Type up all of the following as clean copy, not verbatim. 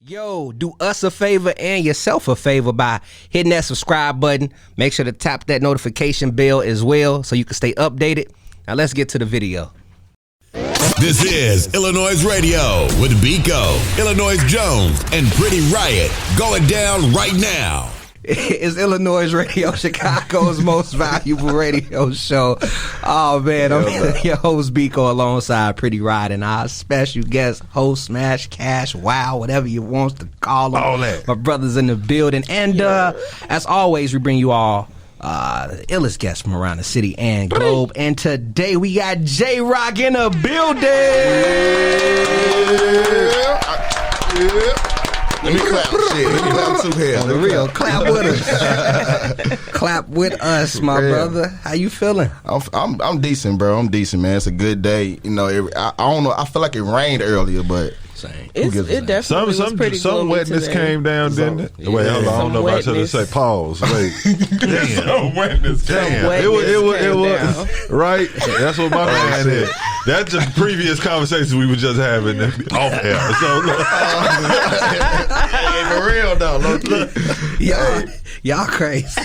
Yo, do us a favor and yourself a favor by hitting that subscribe button. Make sure to tap that notification bell as well so you can stay updated. Now let's get to the video. This is iLLANOiZE Radio with Biko, Illinois Jones, and Pretty Riot going down right now. It's iLLANOiZE Radio, Chicago's most valuable radio show. Oh, man, I'm your host, Biko, alongside Pretty Riot, and our special guest, host, Smash, Cash, Wow, whatever you want to call them. All that. My brothers in the building. And as always, we bring you all the illest guests from around the city and globe. And today we got JRoC in the building. Yeah. Let me clap shit. Let me clap too here. On the real, clap with us. Clap with us, my brother. How you feeling? I'm decent, bro. I'm decent, man. It's a good day. You know, I don't know. I feel like it rained earlier, but same. It definitely was pretty some wetness today. came down, didn't it? Wait, I don't know if I should have said pause. Wait, damn, some wetness. Damn, it was right. That's what my man is. That's the previous conversations we were just having off air. So for real though, y'all crazy.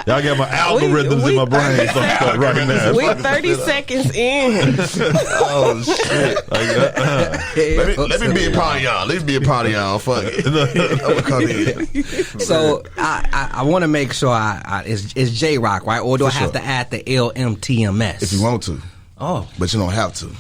Y'all got my algorithms in my brain fucked up right now. We 30 seconds in. Oh shit! Let me be a part of y'all. Let's be a part of y'all. Fuck it. I'm gonna come in. So I want to make sure it's JRoC, right? Or do I have to add the LMTMS? If you want to. Oh, but you don't have to.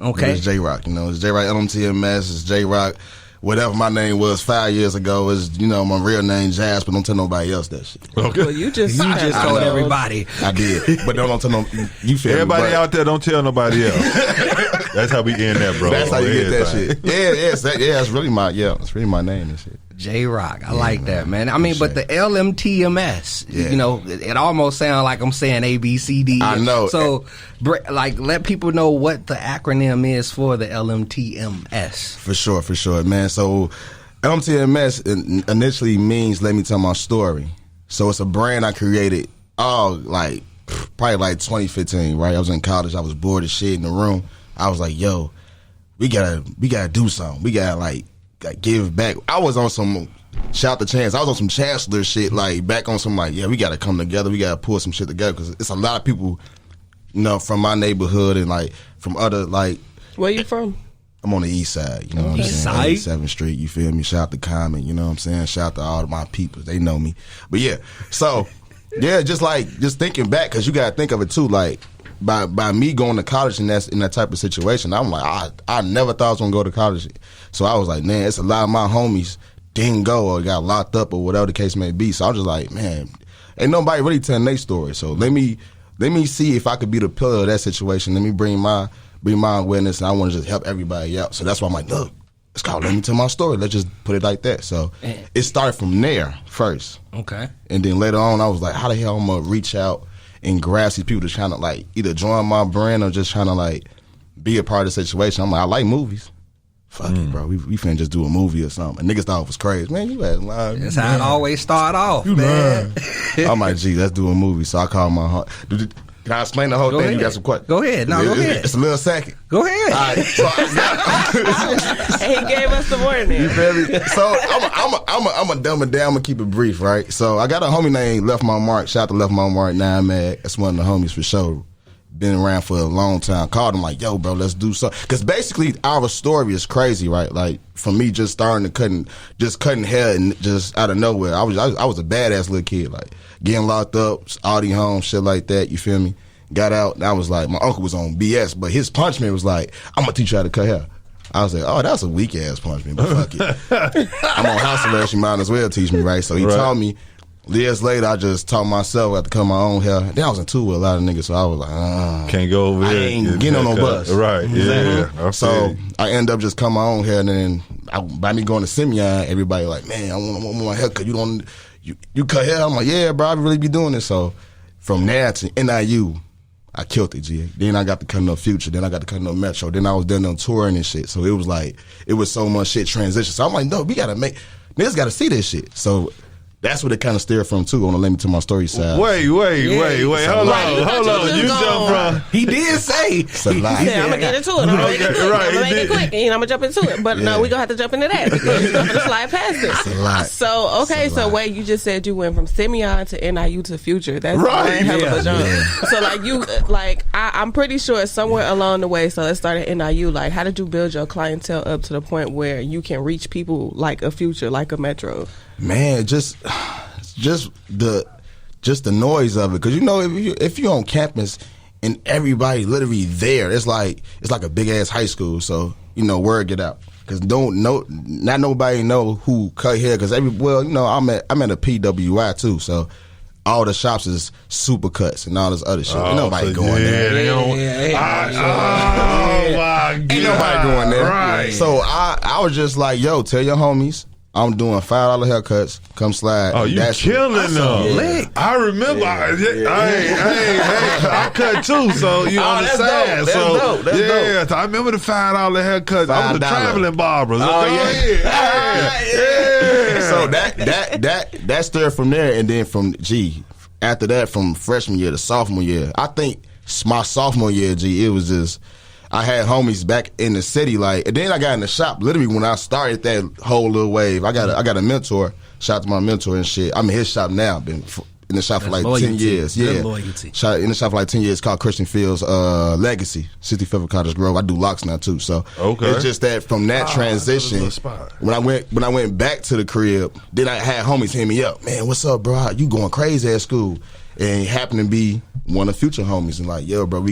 Okay. It's JRoC. You know, it's JRocLMTMS. It's JRoC. Whatever my name was 5 years ago is, you know, my real name, Jazz, but don't tell nobody else that shit. Okay. Well, you just told everybody. I did. But don't tell no, you feel everybody me, out there, don't tell nobody else. That's how we end that, bro. That's how you get that shit. It's really my name and shit. JRoC, I like that, man. I mean, but the LMTMS, you know, it almost sounds like I'm saying ABCD. I know. So, like, let people know what the acronym is for the LMTMS. For sure, man. So, LMTMS initially means Let Me Tell My Story. So, it's a brand I created probably 2015, right? I was in college. I was bored as shit in the room. I was like, yo, we gotta do something. We gotta, like give back. I was on some shout the chance. I was on some Chancellor shit, like back on some we gotta come together. We gotta pull some shit together because it's a lot of people, you know, from my neighborhood and like from other like. Where you from? I'm on the east side. You know what I'm saying? 7th Street. You feel me? Shout out to Common. You know what I'm saying? Shout out to all of my people. They know me. But yeah, so yeah, just thinking back because you gotta think of it too, like. By me going to college in that type of situation, I'm like, I never thought I was gonna go to college. So I was like, man, it's a lot of my homies didn't go or got locked up or whatever the case may be. So I was just like, man, ain't nobody really telling their story. So let me see if I could be the pillar of that situation. Let me bring my awareness, and I want to just help everybody out. So that's why I'm like, look, it's called Let Me Tell My Story. Let's just put it like that. So it started from there first. Okay. And then later on, I was like, how the hell I'm gonna reach out and grab these people to trying to like either join my brand or just trying to like be a part of the situation. I'm like, I like movies. Fuck it, bro. We finna just do a movie or something. And niggas thought it was crazy. Man, you had lying. That's how it always start off, man. I'm like, gee, let's do a movie. So I called my heart. Can I explain the whole thing? Ahead. You got some questions? Go ahead. No, go ahead. It's a little second. Go ahead. All right. So he gave us the warning. You feel me? So I'm a dumb it down. I'm gonna keep it brief, right? So I got a homie named Left My Mark. Shout out to Left My Mark. Nah, man, that's one of the homies for sure. Been around for a long time. Called him like, yo, bro, let's do something. Because basically our story is crazy, right? Like for me, just starting to cutting hair and just out of nowhere. I was a badass little kid, like getting locked up, Audi home, shit like that. You feel me? Got out, and I was like, my uncle was on BS, but his punishment was like, I'm gonna teach you how to cut hair. I was like, oh, that's a weak ass punishment, but fuck it. I'm on house arrest, you might as well teach me, right? So he taught me. Years later, I just taught myself I had to cut my own hair. Then I was in tour with a lot of niggas, so I was like, can't go over there. I ain't getting on no bus. Right, yeah. So I end up just cutting my own hair, and then by me going to Simeon, everybody like, man, I want my hair cut. You cut hair? I'm like, yeah, bro, I really be doing this. So from there to NIU, I killed it, G. Then I got to cut no Future. Then I got to cut no Metro. Then I was done on touring and shit. So it was so much shit transition. So I'm like, no, we got to niggas got to see this shit. So that's what it kind of steered from too on the Let Me Tell My Story side. Wait. Hold on. You jump from. He did say. It's a lot. Yeah, I'm gonna get into it. I'm gonna make it quick. I'm gonna make it quick, and I'm gonna jump into it. But no, we gonna have to jump into that because you're gonna slide past it. It's a lot. So so wait, you just said you went from Simeon to NIU to Future. That's one hell of a jump. So I'm pretty sure somewhere along the way. So let's start at NIU. Like, how did you build your clientele up to the point where you can reach people like a Future, like a Metro? Man, just the noise of it, because if you're on campus and everybody literally there, it's like a big ass high school. So word get out, because not nobody know who cut hair, because I'm at a PWI too, so all the shops is super cuts and all this other shit. Ain't nobody going there. Oh my God. Ain't nobody going there. Right. So I was just like, yo, tell your homies I'm doing $5 haircuts. Come slide. Oh, you killing them. I remember. I cut too, so you understand. That's dope. I remember the $5 haircuts. I was a traveling barber. So that stirred from there, and then after that, from freshman year to sophomore year, I think my sophomore year, it was just, I had homies back in the city, and then I got in the shop. Literally, when I started that whole little wave, I got a mentor. Shout out to my mentor and shit. I'm in his shop now. Been in the shop for 10 years. Good loyalty. In the shop for 10 years. Called Christian Fields Legacy, 65th of Cottage Grove. I do locks now too. So it's just that from that transition, when I went back to the crib, then I had homies hit me up. Man, what's up, bro? You going crazy at school? And he happened to be one of Future homies, and yo, bro,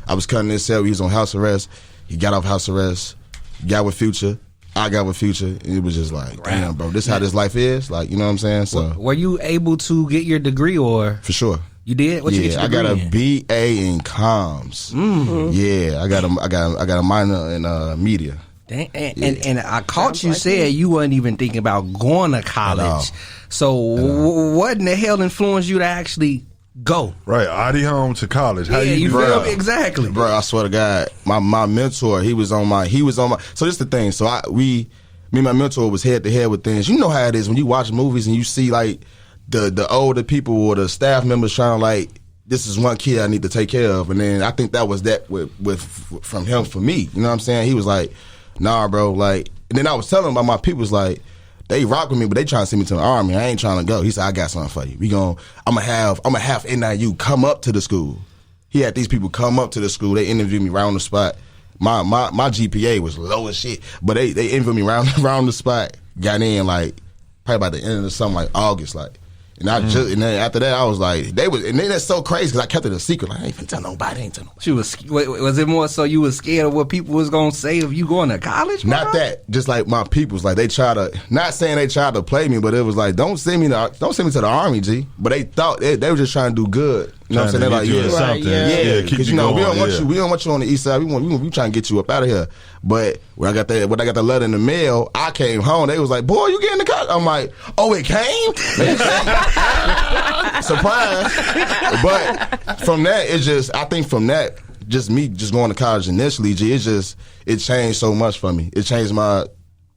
I was cutting his cell. He was on house arrest. He got off house arrest. Got with Future. I got with Future. And it was just like, damn, bro, this how this life is. You know what I'm saying? So, were you able to get your degree, or for sure? You did? What you get your degree I got a BA in comms. Mm-hmm. Yeah, I got a minor in media. And I caught you said you weren't even thinking about going to college. So what in the hell influenced you to actually go? Right, Adi home to college. How you feel me? Exactly, bro. I swear to God, my mentor, he was on my. So this the thing. So me and my mentor was head to head with things. You know how it is when you watch movies and you see the older people or the staff members trying to this is one kid I need to take care of, and then I think that was that from him for me. You know what I'm saying? He was like, nah, bro, and then I was telling him about my people's they rock with me, but they trying to send me to the Army. I ain't trying to go. He said, I got something for you. I'm gonna have NIU come up to the school. He had these people come up to the school. They interviewed me right on the spot. My GPA was low as shit, but they interviewed me around the spot. Got in probably by the end of the summer, August, And and then after that, I was and then that's so crazy because I kept it a secret. I ain't even tell nobody. Was it more so you was scared of what people was gonna say if you going to college? Bro? Not that, just my people's they try to, not saying they tried to play me, but it was don't send me to the Army, G. But they thought they were just trying to do good. You know what I'm saying? They're because we don't want you on the east side. We trying to get you up out of here. But when I got the letter in the mail, I came home. They was like, "Boy, you getting the college?" I'm like, "Oh, it came." Surprise. But from that, I think from that, just me just going to college initially, G, it changed so much for me. It changed my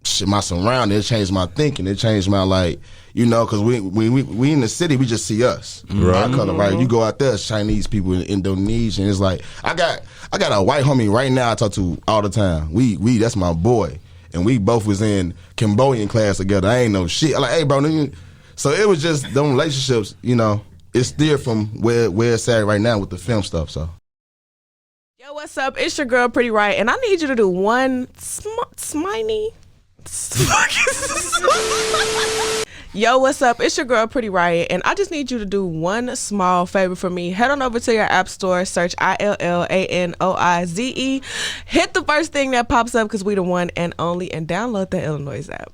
surroundings. It changed my thinking. It changed my because we in the city, we just see us. Right. Our color, right? You go out there, it's Chinese people, Indonesian. It's I got a white homie right now I talk to all the time. We that's my boy, and we both was in Cambodian class together. I ain't no shit. I'm like, hey, bro. So it was just them relationships. It's still from where it's at right now with the film stuff. So. Yo, what's up? It's your girl, Pretty Right, and I need you to do one sminy. Yo, what's up? It's your girl, Pretty Riot, and I just need you to do one small favor for me. Head on over to your app store, search iLLANOiZE. Hit the first thing that pops up because we the one and only, and download the iLLANOiZE app.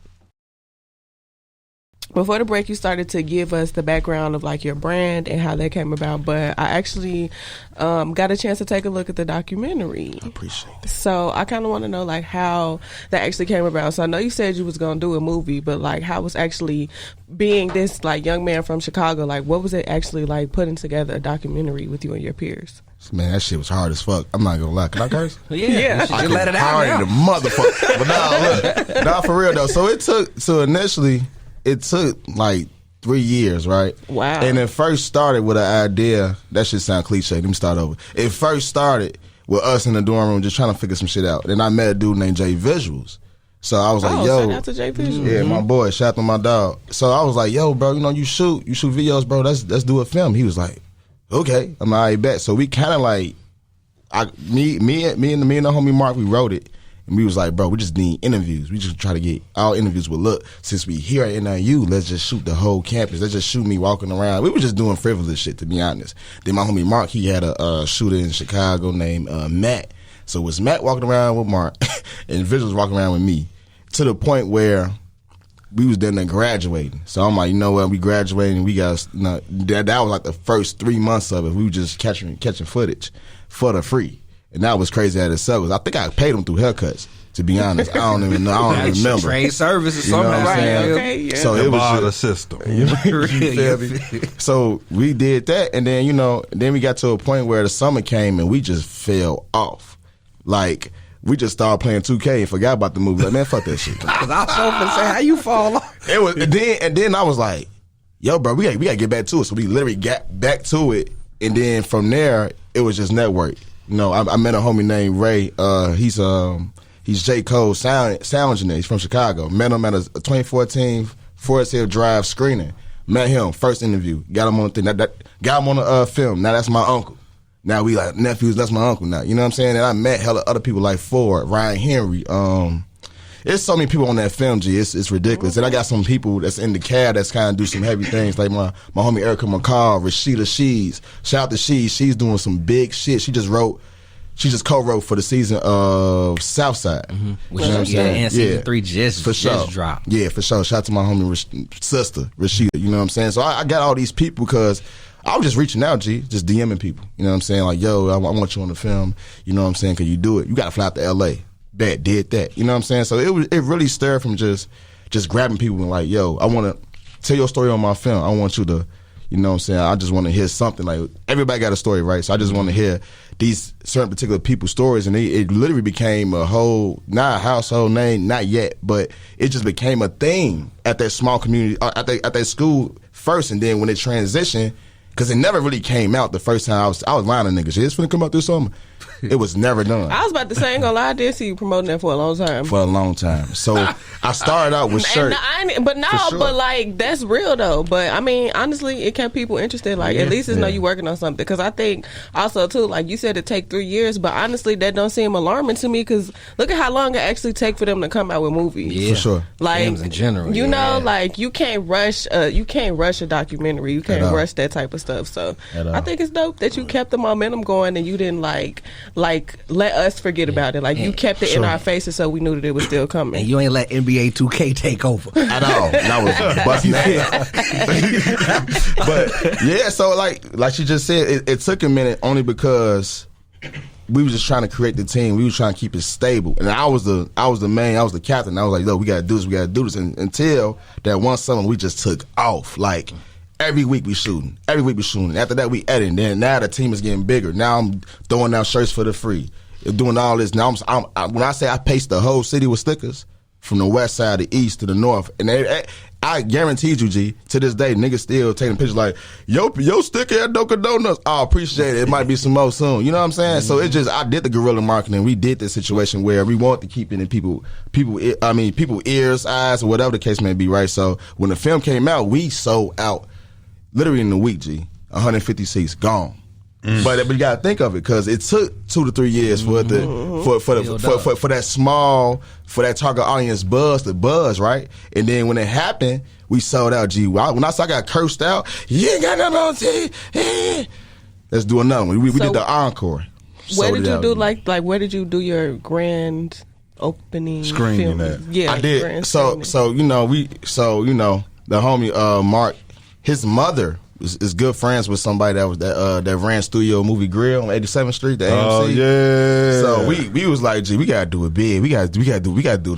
Before the break, you started to give us the background of your brand and how that came about, but I actually got a chance to take a look at the documentary. I appreciate it. So I kind of want to know how that actually came about. So I know you said you was going to do a movie, but how was actually being this young man from Chicago, what was it actually putting together a documentary with you and your peers? Man, that shit was hard as fuck. I'm not gonna lie. Can I curse? Yeah. I let it out now. The motherfucker. But look, for real though. So it took 3 years, right? Wow. And it first started with an idea. That shit sound cliche. Let me start over. It first started with us in the dorm room just trying to figure some shit out. Then I met a dude named J Visuals. So I was like, yo. Shout out to J Visuals. Yeah, my boy. Shout out to my dog. So I was like, yo, bro, you shoot videos, bro. Let's do a film. He was like, okay. I'm like, I bet. So we kind of like, me and the homie Mark, we wrote it. And we was like, bro, we just need interviews. We just try to get all interviews with look. Since we here at NIU, let's just shoot the whole campus. Let's just shoot me walking around. We were just doing frivolous shit, to be honest. Then my homie Mark, he had a shooter in Chicago named Matt. So it was Matt walking around with Mark and Visuals walking around with me, to the point where we was then graduating. So I'm like, you know what, we graduating. We got that was like the first 3 months of it. We were just catching footage for the free. And that was crazy at itself. I think I paid them through haircuts, to be honest. I don't even know. I don't even remember. Trade services, you know what I'm saying? Okay, yeah. So it was the system. You feel me? So we did that, and then then we got to a point where the summer came and we just fell off. Like, we just started playing 2K and forgot about the movie. Like, man, fuck that shit. Because I was so finna say, how you fall off? It was, and then I was like, yo, bro, we gotta get back to it. So we literally got back to it, and then from there, it was just network. I met a homie named Ray. He's J. Cole's sound engineer. He's from Chicago. Met him at a 2014 Forest Hill Drive screening. Met him, first interview. Got him on the thing. Got him on the film. Now that's my uncle. Now we like nephews. That's my uncle now. You know what I'm saying? And I met hella other people like Ford, Ryan Henry. There's so many people on that film, G. It's ridiculous. And I got some people that's in the cab that's kind of do some heavy things, like my homie Erica McCall, Rashida Shees. Shout out to Shees. She's doing some big shit. She just co-wrote for the season of Southside. Mm-hmm. Which you know what I'm saying? And season 3 just dropped. Yeah, for sure. Shout out to my homie sister, Rashida. You know what I'm saying? So I got all these people because I was just reaching out, G, just DMing people. You know what I'm saying? Like, yo, I want you on the film. You know what I'm saying? Can you do it? You got to fly out to L.A. That did that. You know what I'm saying? So it really stirred from just grabbing people and like, yo, I want to tell your story on my film. I want you to, you know what I'm saying? I just want to hear something. Like, everybody got a story, right? So I just want to hear these certain particular people's stories. And it literally became a whole, not a household name, not yet, but it just became a thing at that small community, at that school first. And then when it transitioned, because it never really came out the first time, I was lying to niggas. It's finna come out this summer. It was never done. I was about to say, ain't gonna lie, I did see you promoting that for a long time. So I started out with shirts. But like, that's real though. But I mean, honestly, it kept people interested. Like, at least it's know you working on something. Because I think also too, like you said, it take 3 years. But honestly, that don't seem alarming to me. Because look at how long it actually take for them to come out with movies. Yeah, for sure. Like, films in general. You know, like you can't rush a documentary. You can't rush that type of stuff. So I think it's dope that you kept the momentum going and you didn't like let us forget about it. Like, you kept it in our faces so we knew that it was still coming. And you ain't let NBA 2K take over at all. That was busting ass. But yeah, so like she just said, it took a minute only because we were just trying to create the team. We were trying to keep it stable. And I was the captain. I was like, look, we gotta do this. And until that one summer, we just took off. Like, every week we shooting. After that, we editing. Then now the team is getting bigger. Now I'm throwing out shirts for the free. Doing all this. Now when I say I paced the whole city with stickers, from the west side, the east to the north, and I guaranteed you, G, to this day, niggas still taking pictures like, yo sticker at Dunkin' Donuts. I appreciate it. It might be some more soon. You know what I'm saying? Mm-hmm. So I did the guerrilla marketing. We did this situation where we want to keep it in people ears, eyes, or whatever the case may be, right? So when the film came out, we sold out literally in a week, G. 150 seats gone. Mm. But you gotta think of it, because it took 2 to 3 years for that target audience buzz, right? And then when it happened, we sold out. G, when I got cursed out, you ain't got nothing on TV. Let's do another one. We did the encore. Where did you do where did you do your grand opening screening? That yeah, I did. So the homie Mark, his mother is good friends with somebody that ran Studio Movie Grill on 87th Street, the AMC. Oh yeah. So we was like, G, we gotta do it big. We gotta do the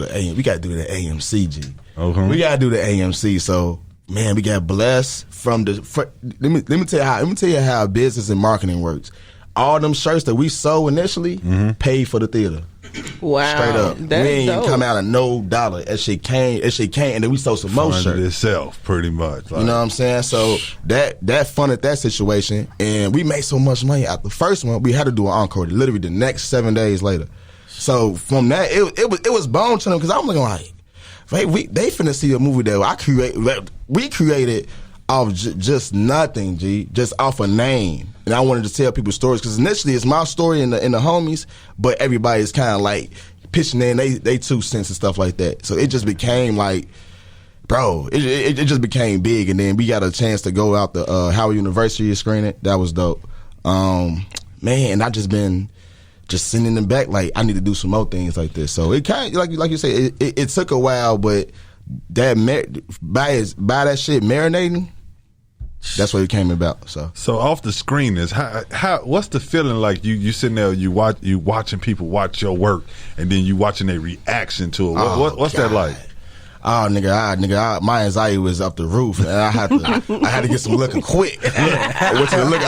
AMC, G. Okay. We gotta do the AMC. So man, we got blessed from let me tell you how business and marketing works. All them shirts that we sold initially paid for the theater. Wow. Straight up. That's we ain't dope. come out of no dollar. That shit came, and then we sold some more Funded shirts. itself, pretty much. Like, You know what I'm saying? So that funded that situation, and we made so much money out the first one. We had to do an encore, literally the next 7 days later. So from that, it was bone to them because I'm looking like, wait, they finna see a movie that we created off just nothing, just off a name. And I wanted to tell people stories because initially it's my story and the homies, but everybody's kind of like pitching in they 2 cents and stuff like that. So it just became like, bro, it just became big. And then we got a chance to go out to Howard University to screen it. That was dope. Man, I just been sitting in the back like I need to do some more things like this. So it kind of like you say, it took a while, but that by that shit marinating. That's what it came about. So off the screen is how what's the feeling like? You sitting there, you watching people watch your work, and then you watching their reaction to it. What's that like? Oh nigga, my anxiety was up the roof, and I had to get some liquor quick. I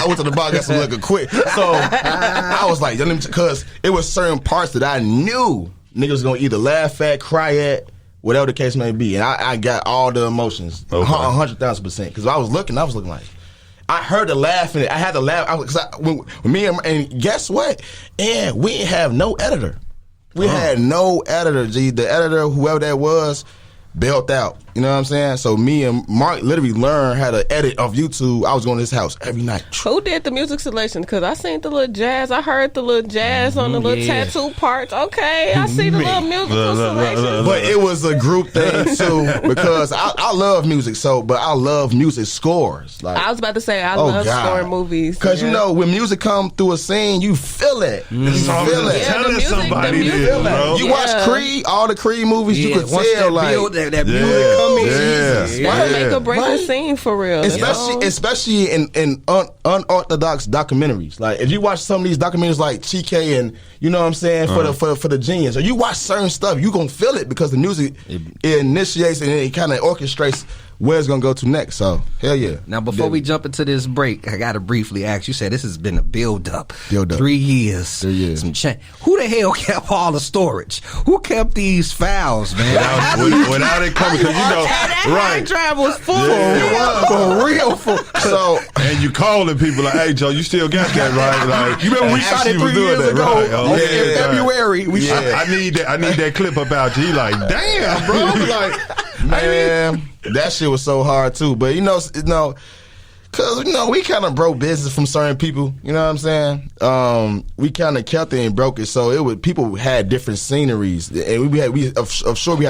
went to the bar, got some liquor quick. So I was like, because it was certain parts that I knew niggas was gonna either laugh at, cry at, whatever the case may be, and I got all the emotions, 100,000%. Because I was looking like, I heard the laughing. I had to laugh. When me and guess what? And we didn't have no editor. We had no editor. The editor, whoever that was, bailed out. You know what I'm saying? So me and Mark literally learned how to edit off YouTube. I was going to his house every night. Who did the music selection? Because I seen the little jazz. I heard the little jazz on the little tattoo parts. Okay, I see the little musical selection. But it was a group thing too because I love music. But I love music scores. Like, I was about to say I love scoring movies because you know when music come through a scene, you feel it. You feel it. Telling somebody this, bro. You watch Creed, all the Creed movies. You could tell like that music come in. Jesus, It'll make or break a scene for real. Especially in unorthodox documentaries. Like if you watch some of these documentaries like Chike and you know what I'm saying for the genius, or you watch certain stuff, you gonna feel it because the music it initiates and it kind of orchestrates where it's gonna go to next. So hell yeah. Now before we jump into this break, I gotta briefly ask. You said this has been a build up. 3 years. Some change. Who the hell kept all the storage? Who kept these files, man? Without it coming, because you know, that drive was full. For real. So and you calling people like, "Hey Joe, you still got that right?" Like, you remember we shot it 3 years ago in February. I need that clip about you. Like, damn, bro. Like, man, that shit was so hard too. But you know, because we kind of broke business from certain people. You know what I'm saying? We kind of kept it and broke it, so it was people had different sceneries, and we had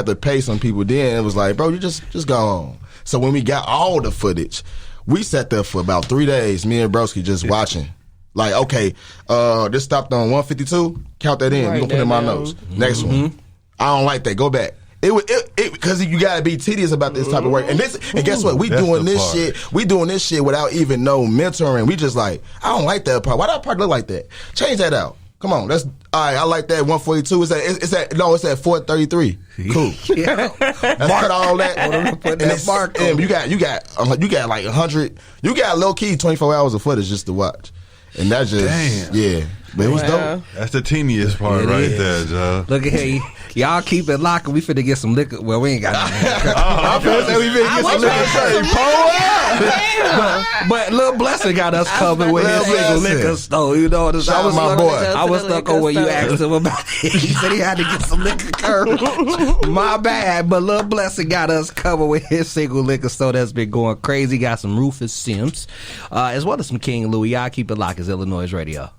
to pay some people. Then it was like, bro, you just go home. So when we got all the footage, we sat there for about 3 days. Me and Broski just watching. Like, okay, this stopped on 152. Count that in. We gonna put it in my notes. Next one. I don't like that. Go back. It because you gotta be tedious about this type of work. And guess what? We doing this shit without even no mentoring. We just like, I don't like that part. Why that part look like that? Change that out. Come on, that's all right. I like that 142. It's at 433. Cool. Yeah. Let's cut all that. Put that mark on. And you got like 100. You got low key 24 hours of footage just to watch. And that just yeah. But it was dope. That's the teeniest part there, Joe. Look at here. Y'all keep it locked. We finna get some liquor. Well, we ain't got nothing. But Lil Blessing got us covered with his single liquor store. You know, I was stuck on when you asked him about it. He said he had to get some liquor curve. My bad. But Lil Blessing got us covered with his single liquor store that's been going crazy. Got some Rufus Sims, as well as some King Louis. Y'all keep it locked. It's iLLANOiZE Radio.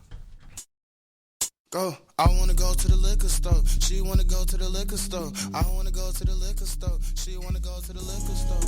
Go. I wanna go to the liquor store. She wanna go to the liquor store. I wanna go to the liquor store. She wanna go to the liquor store.